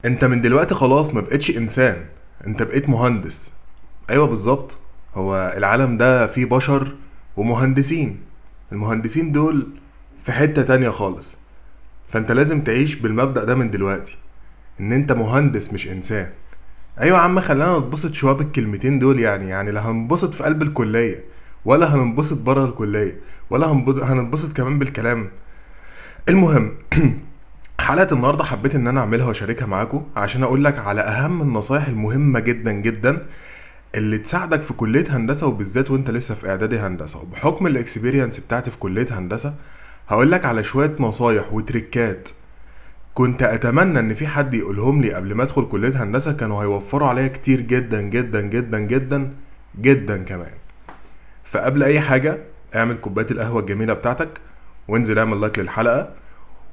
انت من دلوقتي خلاص ما بقتش انسان، انت بقيت مهندس. ايوه بالظبط. هو العالم ده فيه بشر ومهندسين. المهندسين دول في حتة تانية خالص. فانت لازم تعيش بالمبدأ ده من دلوقتي، ان انت مهندس مش انسان. ايوه يا عم، خلينا نتبسط شوية بالكلمتين دول. يعني لا هنبسط في قلب الكلية، ولا هننبسط بره الكلية، ولا هننبسط كمان بالكلام. المهم، حلقة النهاردة حبيت ان انا اعملها واشاركها معاكم عشان اقول لك على اهم النصايح المهمة جدا جدا اللي تساعدك في كلية هندسة، وبالذات وانت لسه في اعدادي هندسة. وبحكم الاكسبيرينس بتاعتي في كلية هندسة هقول لك على شوية نصايح وتريكات كنت اتمنى ان في حد يقولهم لي قبل ما ادخل كلية هندسة. كانوا هيوفروا عليا كتير جدا جدا جدا جدا جدا كمان. فقبل اي حاجة، اعمل كوباية القهوة الجميلة بتاعتك، وانزل اعمل لايك للحلقة.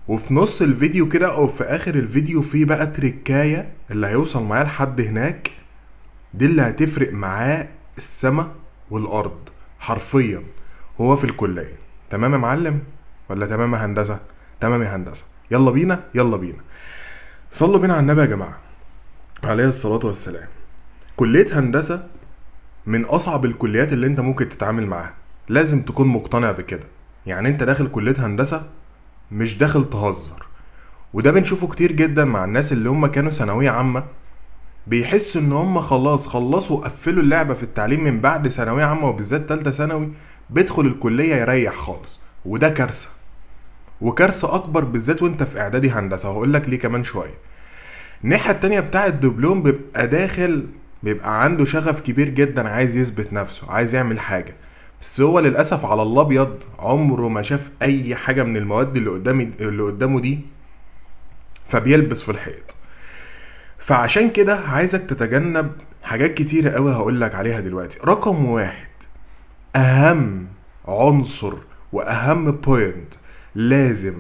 وفي نص الفيديو كده او في اخر الفيديو في بقى تريكاية اللي هيوصل معاه لحد هناك، دي اللي هتفرق معاه السما والارض حرفيا. هو في الكلية تمام يا معلم؟ ولا تمام يا هندسة؟ تمام يا هندسة. يلا بينا يلا بينا. صلوا بينا على النبي يا جماعة عليه الصلاة والسلام. كلية هندسة من اصعب الكليات اللي انت ممكن تتعامل معاها. لازم تكون مقتنع بكده. يعني انت داخل كلية هندسة مش داخل تهزر. وده بنشوفه كتير جدا مع الناس اللي هم كانوا ثانوية عامة، بيحسوا ان هم خلاص خلصوا قفلوا اللعبة في التعليم من بعد ثانوية عامة، وبالذات تالتة ثانوي بيدخل الكلية يريح خالص. وده كارثة، وكارثة اكبر بالذات وانت في اعدادي هندسة. وهقول لك ليه كمان شوية. الناحية التانية بتاع الدبلوم بيبقى داخل، بيبقى عنده شغف كبير جدا، عايز يثبت نفسه، عايز يعمل حاجة. بس هو للأسف على الله أبيض عمره ما شاف أي حاجة من المواد اللي قدامه دي، فبيلبس في الحيط. فعشان كده عايزك تتجنب حاجات كتيرة قوي هقولك عليها دلوقتي. رقم واحد، اهم عنصر واهم بوينت لازم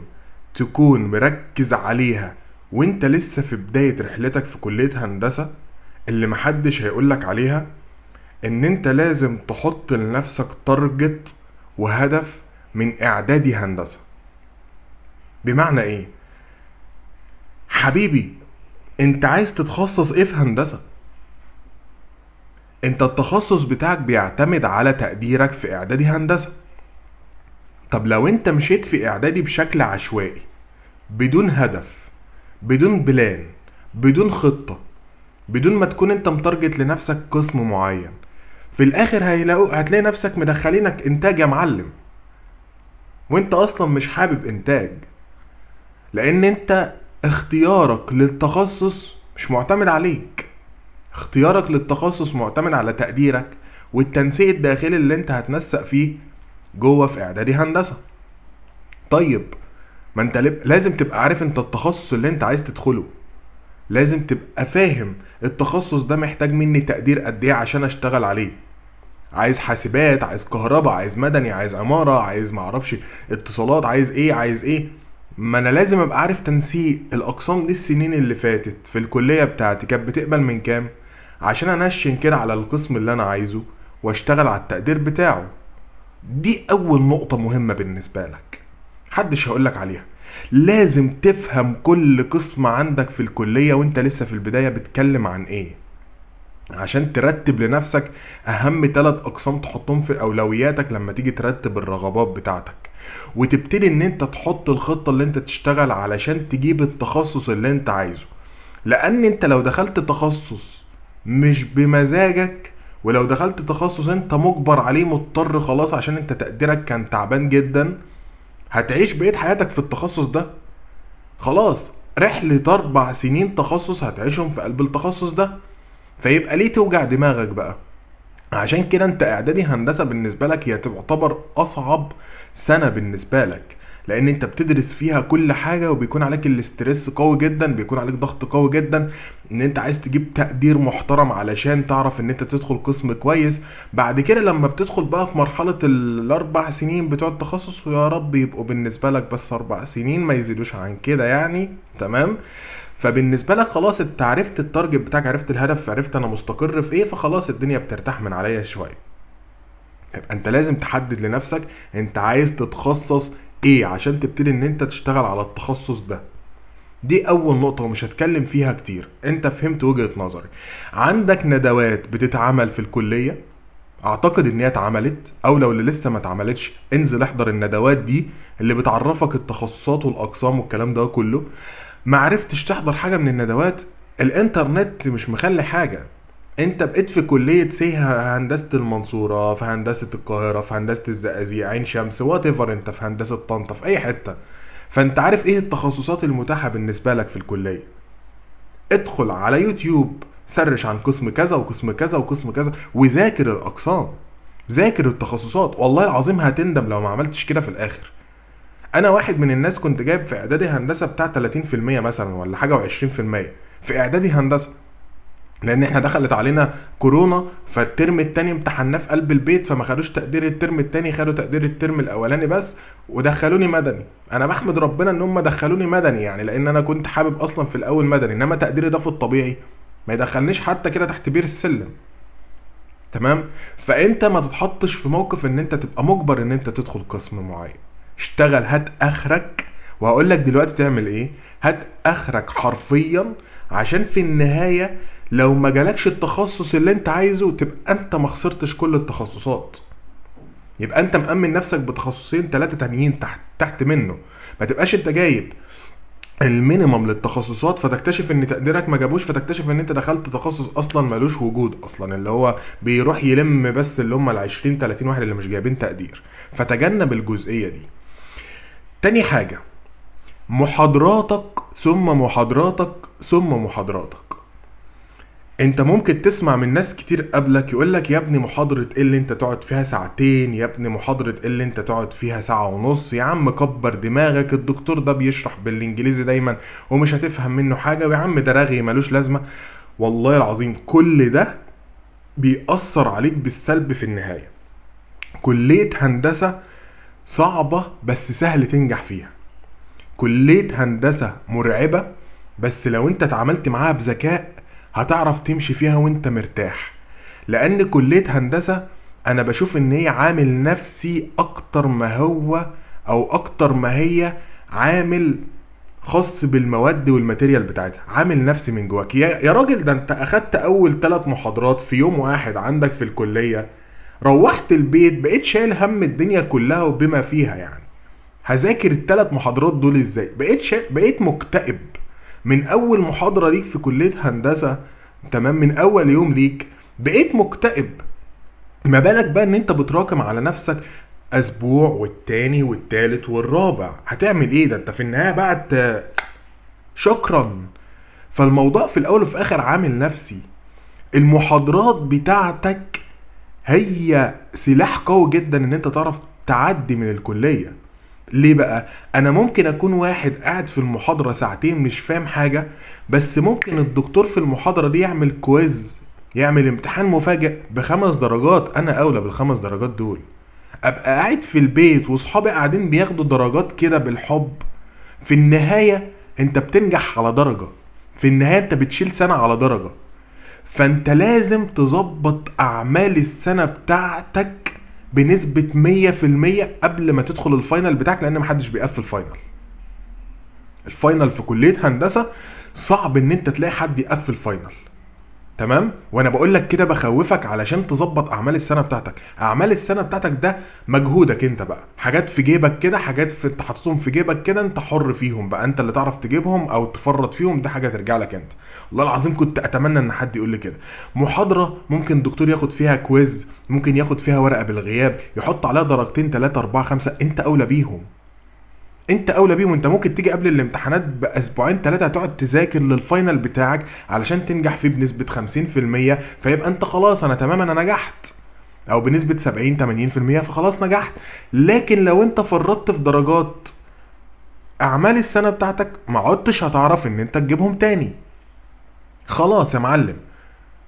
تكون مركز عليها وانت لسه في بداية رحلتك في كلية هندسة، اللي محدش هيقولك عليها، ان انت لازم تحط لنفسك تارجت وهدف من اعدادي هندسة. بمعنى ايه؟ حبيبي، انت عايز تتخصص ايه في هندسة؟ انت التخصص بتاعك بيعتمد على تقديرك في اعدادي هندسة. طب لو انت مشيت في اعدادي بشكل عشوائي، بدون هدف، بدون بلان، بدون خطة، بدون ما تكون انت متارجت لنفسك قسم معين، في الاخر هتلاقي نفسك مدخلينك انتاج يا معلم، وانت اصلا مش حابب انتاج. لان انت اختيارك للتخصص مش معتمد عليك. اختيارك للتخصص معتمد على تقديرك والتنسيق الداخلي اللي انت هتنسق فيه جوه في اعدادي هندسة. طيب، ما انت لازم تبقى عارف انت التخصص اللي انت عايز تدخله. لازم تبقى فاهم التخصص ده محتاج مني تقدير قد ايه عشان اشتغل عليه. عايز حاسبات، عايز كهرباء، عايز مدني، عايز عمارة، عايز معرفش اتصالات، عايز ايه عايز ايه. ما انا لازم ابقى عارف تنسيق الاقسام دي. السنين اللي فاتت في الكلية بتاعتي كانت بتقبل من كام، عشان انشن كده على القسم اللي انا عايزه واشتغل على التقدير بتاعه. دي اول نقطة مهمة بالنسبة لك، محدش هقولك عليها. لازم تفهم كل قسم عندك في الكلية وانت لسه في البداية بتكلم عن ايه، عشان ترتب لنفسك اهم 3 اقسام تحطهم في اولوياتك لما تيجي ترتب الرغبات بتاعتك. وتبتدي ان انت تحط الخطة اللي انت تشتغل علشان تجيب التخصص اللي انت عايزه. لان انت لو دخلت تخصص مش بمزاجك، ولو دخلت تخصص انت مجبر عليه مضطر خلاص عشان انت تقديرك كان تعبان جدا، هتعيش بقيت حياتك في التخصص ده. خلاص، رحلة 4 سنين تخصص هتعيشهم في قلب التخصص ده. فيبقى ليه توجع دماغك بقى؟ عشان كده انت اعدادي هندسة بالنسبة لك هي تعتبر اصعب سنة بالنسبة لك، لان انت بتدرس فيها كل حاجة، وبيكون عليك الاسترس قوي جدا، بيكون عليك ضغط قوي جدا ان انت عايز تجيب تقدير محترم علشان تعرف ان انت تدخل قسم كويس. بعد كده لما بتدخل بقى في مرحلة الاربع سنين بتوع التخصص، ويا رب يبقوا بالنسبة لك بس 4 سنين ما يزيدوش عن كده يعني، تمام. فبالنسبه لك خلاص انت عرفت التارجت بتاعك، عرفت الهدف، عرفت انا مستقر في ايه، فخلاص الدنيا بترتاح من عليا شويه. يبقى انت لازم تحدد لنفسك انت عايز تتخصص ايه عشان تبتدي ان انت تشتغل على التخصص ده. دي اول نقطة ومش هتكلم فيها كتير، انت فهمت وجهة نظري. عندك ندوات بتتعمل في الكلية، اعتقد ان هي اتعملت، او لو اللي لسه ما اتعملتش انزل احضر الندوات دي اللي بتعرفك التخصصات والاقسام والكلام ده كله. ما عرفتش تحضر حاجة من الندوات، الانترنت مش مخلي حاجة. انت بقيت في كلية هندسة المنصورة، في هندسة القاهرة، في هندسة الزقازيق، عين شمس، وات ايفر، انت في هندسة طنطا، في اي حتة. فانت عارف ايه التخصصات المتاحة بالنسبة لك في الكلية. ادخل على يوتيوب سرش عن قسم كذا وقسم كذا وقسم كذا، وذاكر الاقسام، ذاكر التخصصات. والله العظيم هتندم لو ما عملتش كده في الاخر. انا واحد من الناس كنت جايب في اعدادي هندسة بتاع 30% مثلا ولا حاجة و20% في اعدادي هندسة، لان احنا دخلت علينا كورونا، فالترم التاني امتحناه في قلب البيت، فما خدوش تقدير الترم التاني، خدوا تقدير الترم الاولاني بس، ودخلوني مدني. انا بحمد ربنا ان هم دخلوني مدني يعني، لان انا كنت حابب اصلا في الاول مدني، انما تقديري ده في الطبيعي ما يدخلنيش حتى كده تحت بير السلم. تمام. فانت ما تتحطش في موقف ان انت تبقى مجبر ان انت تدخل قسم معين. اشتغل، هات اخرك، وهقول لك دلوقتي تعمل ايه. هات اخرك حرفيا، عشان في النهاية لو ما جالكش التخصص اللي انت عايزه تبقى انت ما خسرتش كل التخصصات، يبقى انت مأمن نفسك بتخصصين 3 تانيين تحت منه. ما تبقاش انت جايب المينيمم للتخصصات فتكتشف ان تقديرك ما جابوش، فتكتشف ان انت دخلت تخصص اصلا ملوش وجود اصلا، اللي هو بيروح يلم بس اللي هم ال20 30 واحد اللي مش جايبين تقدير. فتجنب الجزئية دي. تاني حاجة، محاضراتك ثم محاضراتك ثم محاضراتك. انت ممكن تسمع من ناس كتير قبلك يقولك يا ابني محاضرة ايه اللي انت تقعد فيها ساعتين، يا ابني محاضرة ايه اللي انت تقعد فيها ساعة ونص، يا عم كبر دماغك، الدكتور ده بيشرح بالانجليزي دايما ومش هتفهم منه حاجة، ويا عم ده رغي ملوش لازمة. والله العظيم كل ده بيأثر عليك بالسلب في النهاية. كلية هندسة صعبة بس سهل تنجح فيها. كلية هندسة مرعبة، بس لو انت اتعاملت معاها بذكاء هتعرف تمشي فيها وانت مرتاح. لان كلية هندسة انا بشوف ان هي عامل نفسي اكتر ما هو، او اكتر ما هي عامل خاص بالمواد والماتيريال بتاعتها، عامل نفسي من جواك. يا راجل، ده انت اخدت اول 3 محاضرات في يوم واحد عندك في الكلية، روحت البيت بقيت شايل هم الدنيا كلها وبما فيها. يعني هذاكر ال3 محاضرات دول ازاي؟ بقيت مكتئب من اول محاضرة ليك في كلية هندسة. تمام، من اول يوم ليك بقيت مكتئب، ما بالك بقى ان انت بتراكم على نفسك اسبوع والتاني والتالت والرابع؟ هتعمل ايه؟ ده انت في النهاية بقى شكرا. فالموضوع في الاول وفي اخر عامل نفسي. المحاضرات بتاعتك هي سلاح قوي جدا ان انت تعرف تعدي من الكلية. ليه بقى؟ انا ممكن اكون واحد قاعد في المحاضرة ساعتين مش فاهم حاجة، بس ممكن الدكتور في المحاضرة دي يعمل كويز، يعمل امتحان مفاجئ ب5 درجات، انا اولى بال5 درجات دول. ابقى قاعد في البيت وصحابي قاعدين بياخدوا درجات كده بالحب. في النهاية انت بتنجح على درجة، في النهاية انت بتشيل سنة على درجة. فانت لازم تظبط اعمال السنة بتاعتك بنسبة 100% قبل ما تدخل الفاينل بتاعك، لان محدش بيقفل فاينل. الفاينل في كلية هندسة صعب ان انت تلاقي حد يقفل فاينل. تمام. وانا بقول لك كده بخوفك علشان تظبط اعمال السنه بتاعتك. اعمال السنه بتاعتك ده مجهودك انت بقى، حاجات في جيبك كده، حاجات انت حاططهم في جيبك كده، انت حر فيهم بقى، انت اللي تعرف تجيبهم او تفرط فيهم، ده حاجه ترجع لك انت. والله العظيم كنت اتمنى ان حد يقول لي كده. محاضره ممكن دكتور ياخد فيها كويز، ممكن ياخد فيها ورقه بالغياب يحط عليها درجتين 3 4 5، انت اولى بيهم. انت اولى بيهم. انت ممكن تيجي قبل الامتحانات باسبوعين 3 هتقعد تذاكر للفاينل بتاعك علشان تنجح فيه بنسبة 50%، فيبقى انت خلاص انا تمام انا نجحت، او بنسبة 70 80% فخلاص نجحت. لكن لو انت فرطت في درجات اعمال السنة بتاعتك ما عدتش هتعرف ان انت تجيبهم تاني. خلاص يا معلم،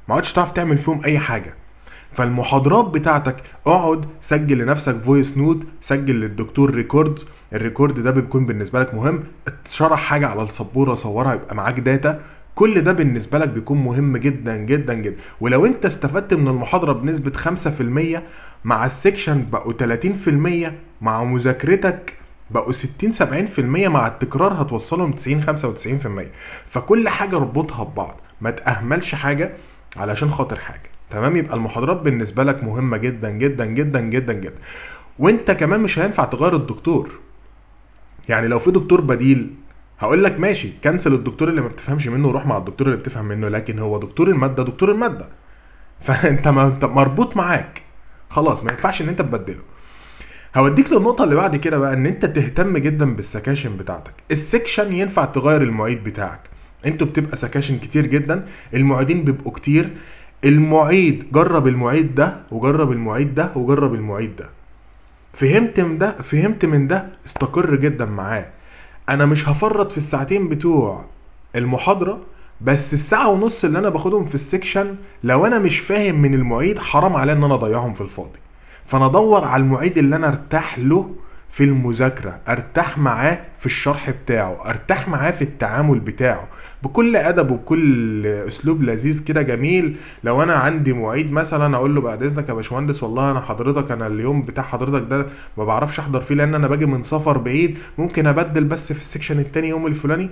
ما عدتش تعرف تعمل فيهم اي حاجة. فالمحاضرات بتاعتك اقعد سجل لنفسك فويس نوت، سجل للدكتور ريكورد. الريكورد ده بيكون بالنسبه لك مهم، اتشرح حاجه على السبوره صورها يبقى معاك داتا. كل ده بالنسبه لك بيكون مهم جدا جدا جدا. ولو انت استفدت من المحاضره بنسبه 5%، مع السكشن بقوا 30%، مع مذاكرتك بقوا 60-70%، مع التكرار هتوصلهم 90-95%. فكل حاجة ربطها ببعض، ما تأهملش حاجة علشان خاطر حاجة. تمام؟ يبقى المحاضرات بالنسبة لك مهمة جدا جدا جدا جدا جدا. وانت كمان مش هينفع تغير الدكتور. يعني لو في دكتور بديل هقول لك ماشي، كنسل الدكتور اللي ما بتفهمش منه وروح مع الدكتور اللي بتفهم منه، لكن هو دكتور المادة دكتور المادة، فانت ما انت مربوط معاك، خلاص ما ينفعش ان انت تبدله. هوديك للنقطة اللي بعد كده بقى، ان انت تهتم جدا بالسكاشن بتاعتك. السكشن ينفع تغير المعيد بتاعك، انتوا بتبقى سكاشن كتير جدا، المعيدين بيبقوا كتير، المعيد جرب المعيد ده وجرب المعيد ده وجرب المعيد ده، فهمت من ده استقر جدا معاه. انا مش هفرط في الساعتين بتوع المحاضرة، بس الساعة ونص اللي انا باخدهم في السكشن لو انا مش فاهم من المعيد حرام عليا ان انا اضيعهم في الفاضي. فانا ادور على المعيد اللي انا ارتاح له في المذاكرة، ارتاح معاه في الشرح بتاعه، ارتاح معاه في التعامل بتاعه، بكل ادب وبكل اسلوب لذيذ كده جميل. لو انا عندي معيد مثلا اقول له بعد اذنك يا باشمهندس، والله انا حضرتك انا اليوم بتاع حضرتك ده ما بعرفش احضر فيه لان انا باجي من سفر بعيد، ممكن ابدل بس في السكشن التاني يوم الفلاني.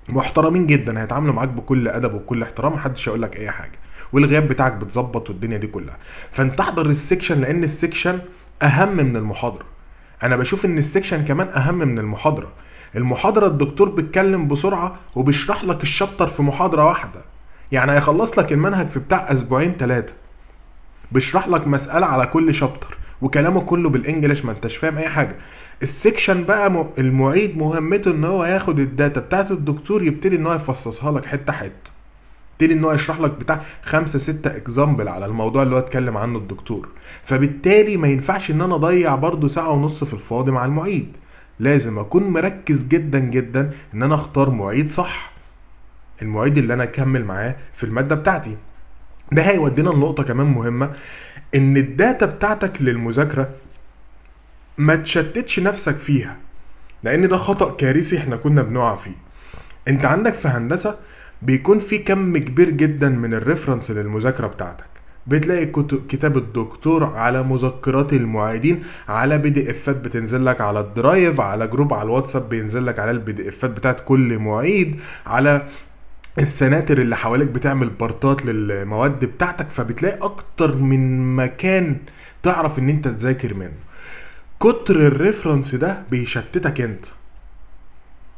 محترمين جدا، هيتعاملوا معاك بكل ادب وبكل احترام، محدش هيقول لك اي حاجه، والغياب بتاعك بتظبط والدنيا دي كلها. فانت احضر السكشن، لان السكشن اهم من المحاضره. انا بشوف ان السكشن كمان اهم من المحاضره. المحاضره الدكتور بيتكلم بسرعه وبيشرح لك الشابتر في محاضره واحده، يعني هيخلص لك المنهج في بتاع اسبوعين 3، بيشرح لك مساله على كل شابتر وكلامه كله بالانجليش، ما انتش فاهم اي حاجه. السكشن بقى المعيد مهمته ان هو ياخد الداتا بتاعت الدكتور، يبتدي ان هو يفصصها لك حته حته، يبتدي ان هو يشرح لك بتاع 5-6 اكزامبل على الموضوع اللي هو اتكلم عنه الدكتور. فبالتالي ما ينفعش ان انا اضيع برضو ساعة ونص في الفاضي مع المعيد، لازم اكون مركز جدا جدا ان انا اختار معيد صح، المعيد اللي انا اكمل معاه في المادة بتاعتي. ده هيودينا لنقطة كمان مهمة، ان الداتا بتاعتك للمذاكرة ما تشتتش نفسك فيها، لان ده خطأ كارثي احنا كنا بنقع فيه. انت عندك في هندسة بيكون في كم كبير جدا من الريفرنس للمذاكرة بتاعتك، بتلاقي كتاب الدكتور، على مذكرات المعيدين، على بي دي افات بتنزل لك على الدرايف، على جروب على الواتساب بينزل لك على البي دي افات بتاعت كل معيد، على السناتر اللي حواليك بتعمل بارتات للمواد بتاعتك، فبتلاقي اكتر من مكان تعرف ان انت تذاكر منه. كتر الريفرنس ده بيشتتك انت،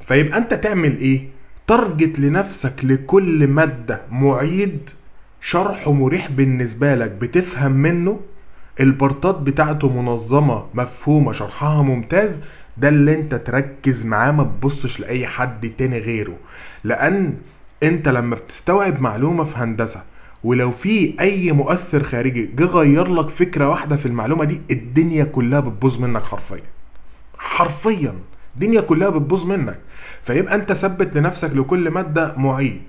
فيبقى انت تعمل ايه؟ تارجت لنفسك لكل مادة معيد شرحه مريح بالنسبة لك بتفهم منه، البارتات بتاعته منظمة مفهومة شرحها ممتاز، ده اللي انت تركز معاه، ما تبصش لأي حد تاني غيره. لأن انت لما بتستوعب معلومة في هندسة، ولو في اي مؤثر خارجي جه غير لك فكرة واحدة في المعلومة دي، الدنيا كلها بتبوظ منك حرفيا حرفيا، الدنيا كلها بتبوظ منك. فيبقى انت ثبت لنفسك لكل مادة معيد،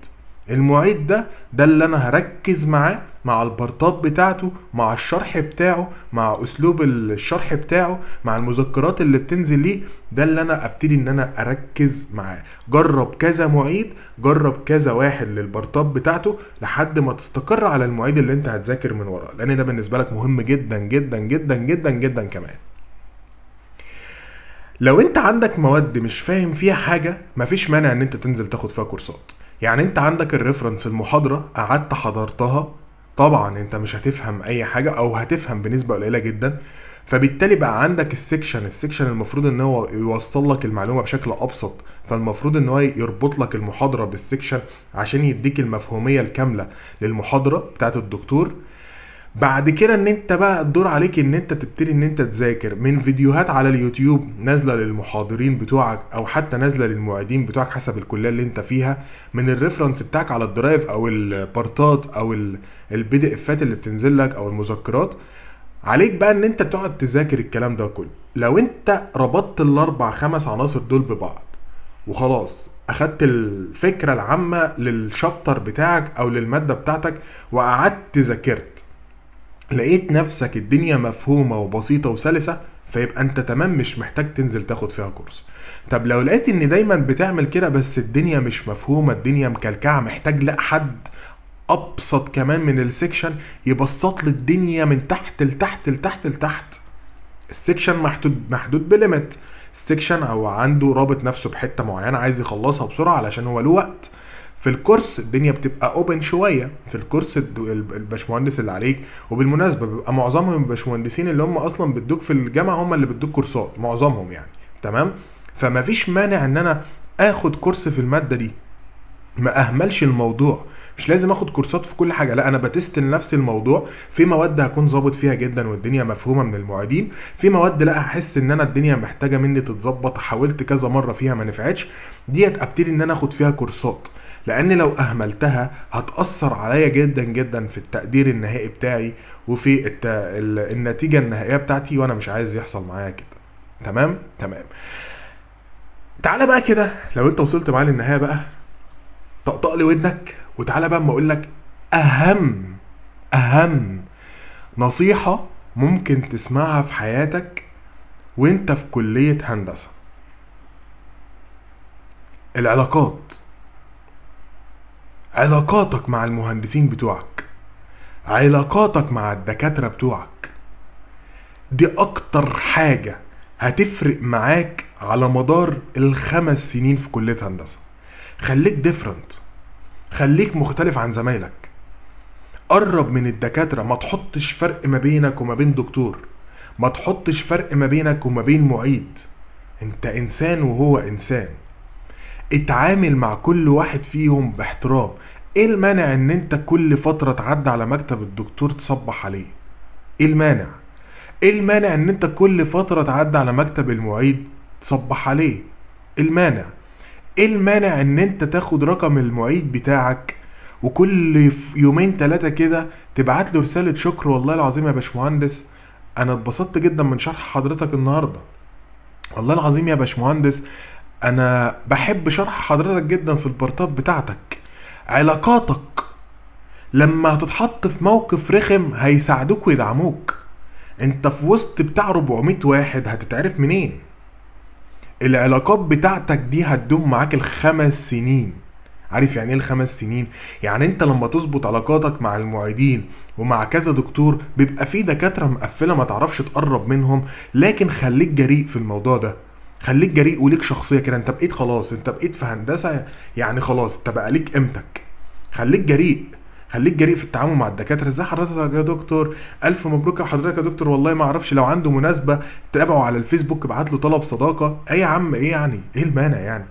المعيد ده اللي انا هركز معاه، مع البارتات بتاعته، مع الشرح بتاعه، مع اسلوب الشرح بتاعه، مع المذكرات اللي بتنزل ليه، ده اللي انا ابتدي ان انا اركز معاه. جرب كذا معيد، جرب كذا واحد للبارتات بتاعته لحد ما تستقر على المعيد اللي انت هتذاكر من وراه، لان ده بالنسبة لك مهم جدا جدا جدا جدا جدا كمان. لو انت عندك مواد مش فاهم فيها حاجة، مفيش مانع ان انت تنزل تاخد فيها كورسات. يعني انت عندك الريفرنس، المحاضرة قعدت حضرتها، طبعا انت مش هتفهم اي حاجة او هتفهم بنسبة قليلة جدا، فبالتالي بقى عندك السكشن المفروض ان هو يوصل لك المعلومة بشكل ابسط، فالمفروض ان هو يربط لك المحاضرة بالسكشن عشان يديك المفهومية الكاملة للمحاضرة بتاعت الدكتور. بعد كده ان انت بقى الدور عليك ان انت تبتدي ان انت تذاكر من فيديوهات على اليوتيوب نازله للمحاضرين بتوعك، او حتى نازله للمعيدين بتوعك حسب الكليه اللي انت فيها، من الريفرنس بتاعك على الدرايف او البارتات او البي دي افات اللي بتنزل لك او المذكرات. عليك بقى ان انت تقعد تذاكر الكلام ده كله. لو انت ربطت ال4-5 عناصر دول ببعض وخلاص اخدت الفكره العامه للشابتر بتاعك او للماده بتاعتك وقعدت ذاكرت، لقيت نفسك الدنيا مفهومة وبسيطة وسلسة، فيبقى انت تمام، مش محتاج تنزل تاخد فيها كورس. طب لو لقيت ان دايما بتعمل كده بس الدنيا مش مفهومة، الدنيا مكلكعة، محتاج لا حد ابسط كمان من السكشن يبسط لي الدنيا من تحت لتحت لتحت لتحت. السكشن محدود بليمت، سيكشن او عنده رابط نفسه بحته معينه عايز يخلصها بسرعه علشان هو له وقت. في الكورس الدنيا بتبقى اوبن شويه. في الكورس الباشمهندس اللي عليك، وبالمناسبه بيبقى معظمهم الباشمهندسين اللي هم اصلا بيدوك في الجامعه هم اللي بيدوك كورسات، معظمهم يعني، تمام. فما فيش مانع ان انا اخد كورس في الماده دي، ما اهملش الموضوع. مش لازم اخد كورسات في كل حاجه، لا انا بتست لنفس الموضوع. في مواد هكون ظابط فيها جدا والدنيا مفهومه من المعيدين، في مواد لا هحس ان انا الدنيا محتاجه مني تتظبط، حاولت كذا مره فيها ما نفعتش، ديت ابتدي ان انا اخد فيها كورسات. لان لو اهملتها هتاثر عليا جدا جدا في التقدير النهائي بتاعي وفي النتيجه النهائيه بتاعتي، وانا مش عايز يحصل معايا كده. تمام تمام. تعالى بقى كده، لو انت وصلت معايا للنهايه بقى، طقطق لي ودنك وتعالى بقى اما اقول لك اهم نصيحة ممكن تسمعها في حياتك وانت في كلية هندسة. العلاقات، علاقاتك مع المهندسين بتوعك، علاقاتك مع الدكاترة بتوعك، دي اكتر حاجة هتفرق معاك على مدار ال5 سنين في كلية هندسة. خليك ديفرنت، خليك مختلف عن زمايلك، قرب من الدكاترة، ما تحطش فرق ما بينك وما بين دكتور، ما تحطش فرق ما بينك وما بين معيد. انت انسان وهو انسان، اتعامل مع كل واحد فيهم باحترام. ايه المانع ان انت كل فترة تعدي على مكتب الدكتور تصبح عليه؟ ايه المانع؟ ايه المانع ان انت كل فترة تعدي على مكتب المعيد تصبح عليه؟ ايه المانع؟ ايه المانع ان انت تاخد رقم المعيد بتاعك وكل يومين 3 كده تبعت له رسالة شكر، والله العظيم يا باشمهندس انا اتبسطت جدا من شرح حضرتك النهاردة، والله العظيم يا باشمهندس انا بحب شرح حضرتك جدا في البارتات بتاعتك. علاقاتك لما هتتحط في موقف رخم هيساعدوك ويدعموك. انت في وسط بتاع 400 واحد هتتعرف منين؟ العلاقات بتاعتك دي هتدوم معاك ال5 سنين. عارف يعني ايه ال5 سنين؟ يعني انت لما تظبط علاقاتك مع المعيدين ومع كذا دكتور، بيبقى في دكاترة مقفلة ما تعرفش تقرب منهم، لكن خليك جريء في الموضوع ده، خليك جريء وليك شخصية كده. انت بقيت خلاص، انت بقيت في هندسة يعني خلاص، انت بقى ليك قيمتك. خليك جريء، خليك جريء في التعامل مع الدكاتره. ازاي حضرتك يا دكتور؟ الف مبروك يا حضرتك يا دكتور، والله ما اعرفش، لو عنده مناسبه تابعه على الفيسبوك، ابعت له طلب صداقه. ايه يا عم، ايه يعني؟ ايه المانع يعني؟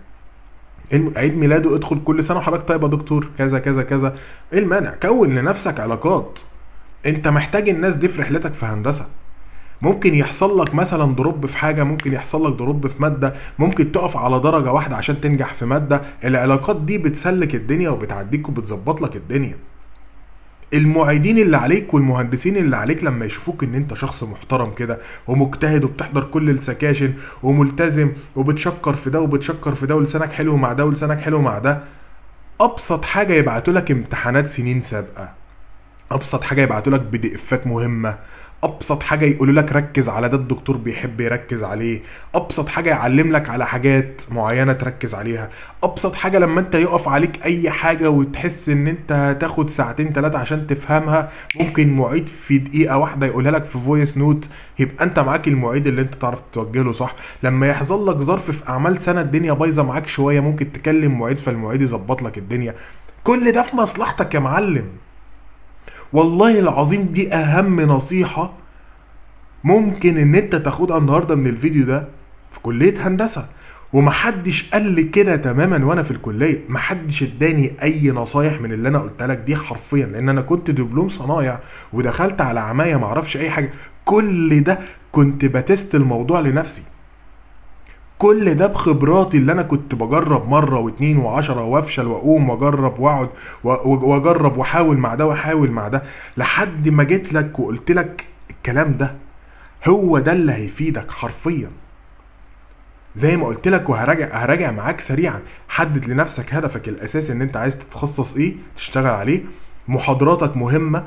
عيد ميلاده ادخل كل سنه حضرتك طيب يا دكتور كذا كذا كذا. ايه المانع؟ كون لنفسك علاقات. انت محتاج الناس دي في رحلتك في هندسه. ممكن يحصل لك مثلا ضرب في حاجه، ممكن يحصل لك ضرب في ماده، ممكن تقف على درجه واحده عشان تنجح في ماده. العلاقات دي بتسلك الدنيا وبتعديك وبتظبط لك الدنيا. المعيدين اللي عليك والمهندسين اللي عليك لما يشوفوك ان انت شخص محترم كده ومجتهد وبتحضر كل السكاشن وملتزم وبتشكر في ده وبتشكر في ده ولسانك حلو مع ده ولسانك حلو مع ده، ابسط حاجه يبعتوا لك امتحانات سنين سابقه، ابسط حاجه يبعتوا لك بي دي افات مهمه، ابسط حاجه يقولوا لك ركز على ده الدكتور بيحب يركز عليه، ابسط حاجه يعلم لك على حاجات معينه تركز عليها، ابسط حاجه لما انت يقف عليك اي حاجه وتحس ان انت هتاخد 2-3 عشان تفهمها، ممكن معيد في دقيقه واحده يقولها لك في فويس نوت، يبقى انت معاك المعيد اللي انت تعرف توجه له صح. لما يحصل لك ظرف في اعمال سنه الدنيا بايظه معاك شويه، ممكن تكلم معيد فالمعيد يظبط لك الدنيا. كل ده في مصلحتك يا معلم. والله العظيم دي اهم نصيحة ممكن ان انت تاخدها النهاردة من الفيديو ده في كلية هندسة. ومحدش قال لي كده تماما وانا في الكلية، محدش اداني اي نصايح من اللي انا قلت لك دي حرفيا، لان انا كنت دبلوم صنايع ودخلت على عماية معرفش اي حاجة. كل ده كنت بتست الموضوع لنفسي، كل ده بخبراتي اللي انا كنت بجرب مرة و2 و10 وافشل واقوم واجرب واقعد واجرب واحاول مع ده واحاول مع ده، لحد ما جيت لك وقلت لك الكلام ده هو ده اللي هيفيدك حرفيا. زي ما قلت لك وهراجع معاك سريعا. حدد لنفسك هدفك الاساسي ان انت عايز تتخصص ايه تشتغل عليه. محاضراتك مهمة،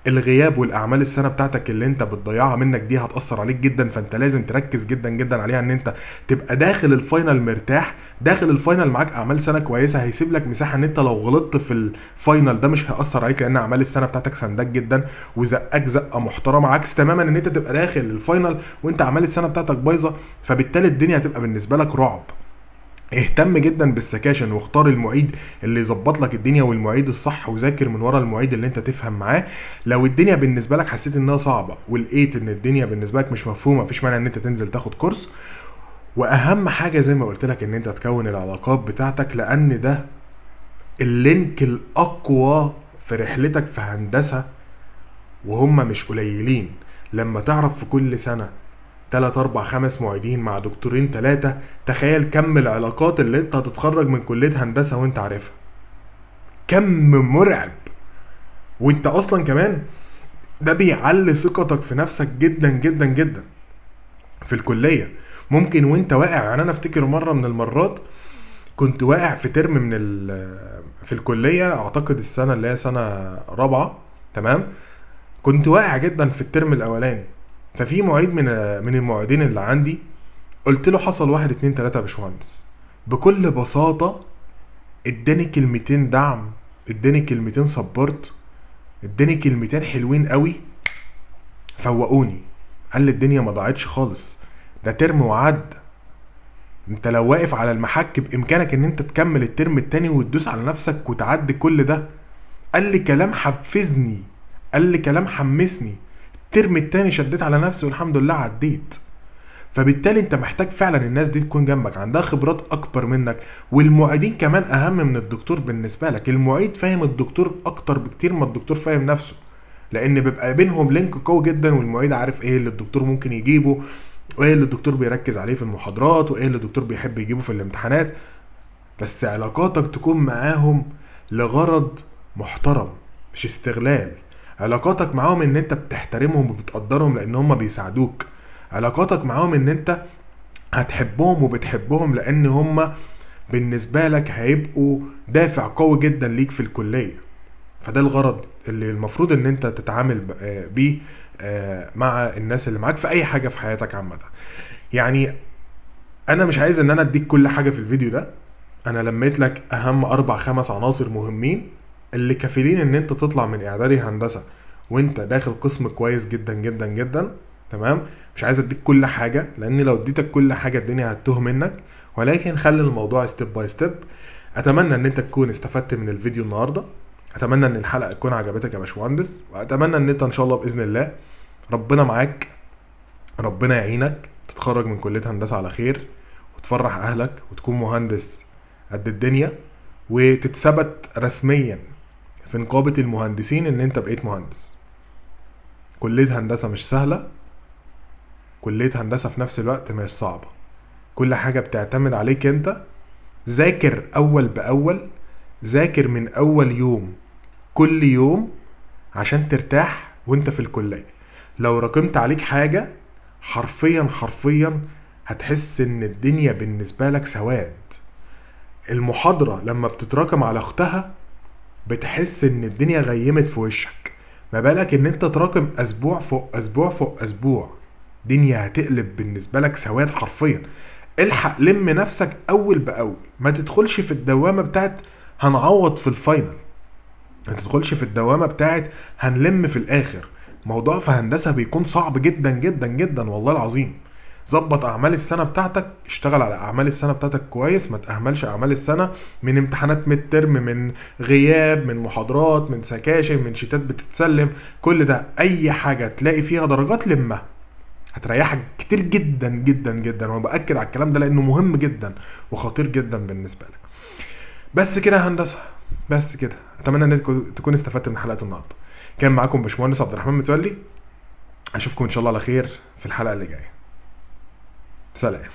الغياب والاعمال السنه بتاعتك اللي انت بتضيعها منك دي هتاثر عليك جدا، فانت لازم تركز جدا جدا عليها ان انت تبقى داخل الفاينل مرتاح. داخل الفاينل معاك اعمال سنه كويسه، هيسيب لك مساحه ان انت لو غلطت في الفاينل ده مش هياثر عليك، لان اعمال السنه بتاعتك سندك جدا وزقك زقه محترمه، عكس تماما ان انت تبقى داخل الفاينل وانت اعمال السنه بتاعتك بايظه، فبالتالي الدنيا هتبقى بالنسبه لك رعب. اهتم جدا بالسكاشن، واختار المعيد اللي يظبط لك الدنيا والمعيد الصح، وذاكر من ورا المعيد اللي انت تفهم معاه. لو الدنيا بالنسبه لك حسيت انها صعبه ولقيت ان الدنيا بالنسبه لك مش مفهومه، مفيش مانع ان انت تنزل تاخد كورس. واهم حاجه زي ما قلت لك ان انت تكون العلاقات بتاعتك، لان ده اللينك الاقوى في رحلتك في هندسه، وهم مش قليلين. لما تعرف في كل سنه 3 4 5 معيدين مع دكتورين 3، تخيل كم العلاقات اللي انت هتتخرج من كلية هندسة وانت عارفها، كم مرعب. وانت اصلا كمان ده بيعلي ثقتك في نفسك جدا جدا جدا في الكلية. ممكن وانت واقع، يعني انا افتكر مرة من المرات كنت واقع في ترم في الكلية، اعتقد السنة اللي هي سنة رابعة، تمام. كنت واقع جدا في الترم الاولاني، ففي معيد من المعيدين اللي عندي قلت له حصل 1 2 3 يا باشمهندس. بكل بساطة اداني كلمتين دعم، اداني كلمتين سبورت، اداني كلمتين حلوين قوي فوقوني. قال لي الدنيا ما ضاعتش خالص، ده ترم وعد، انت لو واقف على المحك بامكانك ان انت تكمل الترم التاني وتدوس على نفسك وتعدي كل ده. قال لي كلام حفزني، قال لي كلام حمسني. الترم التاني شديت على نفسي والحمد لله عديت. فبالتالي انت محتاج فعلا الناس دي تكون جنبك، عندها خبرات اكبر منك. والمعيدين كمان اهم من الدكتور بالنسبه لك، المعيد فاهم الدكتور اكتر بكتير ما الدكتور فاهم نفسه، لان بيبقى بينهم لينك قوي جدا، والمعيد عارف ايه اللي الدكتور ممكن يجيبه، وايه اللي الدكتور بيركز عليه في المحاضرات، وايه اللي الدكتور بيحب يجيبه في الامتحانات. بس علاقاتك تكون معاهم لغرض محترم مش استغلال. علاقاتك معاهم ان انت بتحترمهم وبتقدرهم لان هم بيساعدوك. علاقاتك معاهم ان انت هتحبهم وبتحبهم لان هم بالنسبة لك هيبقوا دافع قوي جدا ليك في الكلية. فده الغرض اللي المفروض ان انت تتعامل بيه مع الناس اللي معاك في اي حاجة في حياتك عامة. يعني انا مش عايز ان انا اديك كل حاجة في الفيديو ده، انا لميت لك اهم 4 5 عناصر مهمين اللي كفيلين ان انت تطلع من اعدادي هندسة وانت داخل قسم كويس جدا جدا جدا، تمام. مش عايز اديك كل حاجة، لان لو اديتك كل حاجة الدنيا هتتوه منك، ولكن خلي الموضوع ستيب باي ستيب. اتمنى ان انت تكون استفدت من الفيديو النهاردة، اتمنى ان الحلقة تكون عجبتك يا باشمهندس، واتمنى ان انت ان شاء الله باذن الله ربنا معاك، ربنا يعينك تتخرج من كلية هندسة على خير، وتفرح اهلك وتكون مهندس قد الدنيا، وتتثبت رسميا في نقابة المهندسين ان انت بقيت مهندس. كلية هندسة مش سهلة، كلية هندسة في نفس الوقت مش صعبة، كل حاجة بتعتمد عليك انت. ذاكر اول باول، ذاكر من اول يوم كل يوم عشان ترتاح وانت في الكلية. لو رقمت عليك حاجة حرفيا حرفيا هتحس ان الدنيا بالنسبة لك سواد. المحاضرة لما بتتراكم على اختها بتحس ان الدنيا غيمت في وشك، ما بالك ان انت تراكم اسبوع فوق اسبوع فوق اسبوع، دنيا هتقلب بالنسبة لك سواد حرفيا. الحق لم نفسك اول باول، ما تدخلش في الدوامة بتاعت هنعوض في الفاينل، ما تدخلش في الدوامة بتاعت هنلم في الاخر. موضوع في هندسة بيكون صعب جدا جدا جدا والله العظيم. ظبط اعمال السنة بتاعتك، اشتغل على اعمال السنة بتاعتك كويس، ما تأهملش اعمال السنة من امتحانات ميد ترم، من غياب، من محاضرات، من سكاشن، من شيتات بتتسلم. كل ده اي حاجة تلاقي فيها درجات لمها، هتريحك كتير جدا جدا جدا، وانا باكد على الكلام ده لانه مهم جدا وخطير جدا بالنسبه لك. بس كده يا هندسه، بس كده. اتمنى ان تكون استفدت من حلقه النهارده. كان معاكم باشمهندس عبد الرحمن متولي، اشوفكم ان شاء الله على خير في الحلقه اللي جايه. سلام.